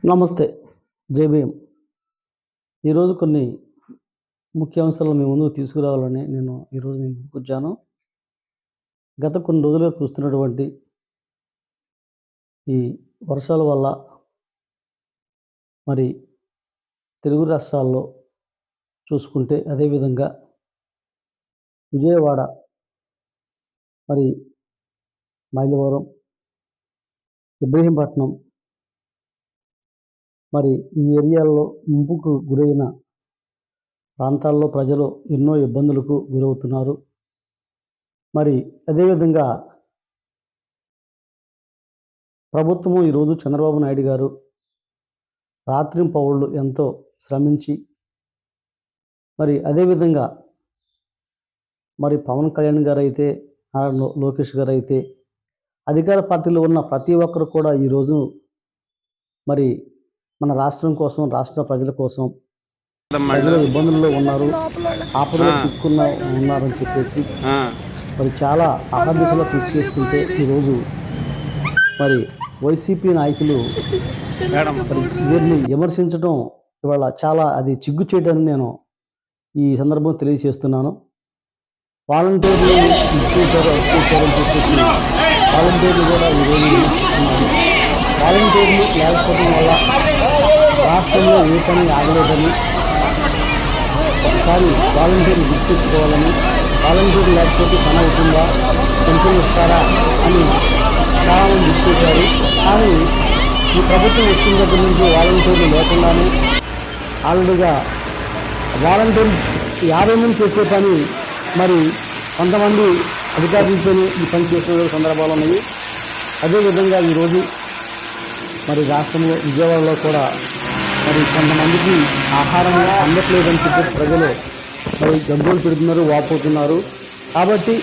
నమస్తే. జై భీమ్. ఈరోజు కొన్ని ముఖ్య అంశాలను మీ ముందుకు తీసుకురావాలని నేను ఈరోజు మీ ముందుకొచ్చాను. గత కొన్ని రోజులుగా కురుస్తున్నటువంటి ఈ వర్షాల వల్ల మరి తెలుగు రాష్ట్రాల్లో చూసుకుంటే అదేవిధంగా విజయవాడ, మరి మైలవరం, ఇబ్రహీంపట్నం, మరి ఈ ఏరియాల్లో ముంపుకు గురైన ప్రాంతాల్లో ప్రజలు ఎన్నో ఇబ్బందులకు గురవుతున్నారు. మరి అదేవిధంగా ప్రభుత్వము ఈరోజు చంద్రబాబు నాయుడు గారు రాత్రింపవళ్ళు ఎంతో శ్రమించి మరి అదేవిధంగా మరి పవన్ కళ్యాణ్ గారు అయితే, లోకేష్ గారు అయితే, అధికార పార్టీలో ఉన్న ప్రతి ఒక్కరు కూడా ఈరోజు మరి మన రాష్ట్రం కోసం, రాష్ట్ర ప్రజల కోసం, ప్రజల ఇబ్బందుల్లో ఉన్నారు, ఆపదలో ఉన్నారని చెప్పేసి మరి చాలా అహర్నిశలో కృషి చేస్తుంటే ఈరోజు మరి వైసీపీ నాయకులు మరి వీరిని విమర్శించడం ఇవాళ చాలా అది చిగ్గు చేయడానికి నేను ఈ సందర్భంగా తెలియజేస్తున్నాను. వాలంటీర్లు వచ్చేసారని చెప్పేసి వాలంటీర్లు కూడా ఈరోజు విమర్శిస్తున్నారు. వాలంటీర్లు లేకపోవడం వల్ల రాష్ట్రంలో ఏ పని ఆగలేదని, ఒకసారి వాలంటీర్లు గుర్తించుకోవాలని, వాలంటీర్లు లేకపోతే పని అవుతుందా, పెన్షన్ ఇస్తారా అని చాలామంది ఇచ్చేశారు. కానీ ఈ ప్రభుత్వం వచ్చిన దగ్గర నుంచి వాలంటీర్లు లేకుండానే ఆల్రెడీగా వాలంటీర్లు 50 మంది చేసే పని మరి కొంతమంది అధికారులతో ఈ పని చేసే సందర్భాలు ఉన్నాయి. అదేవిధంగా ఈరోజు మరి రాష్ట్రంలో విజయవాడలో కూడా మరి కొంతమందికి ఆహారం అందట్లేదని చెప్పి ప్రజలు మరి గగ్గోలు పెడుతున్నారు, వాపోతున్నారు. కాబట్టి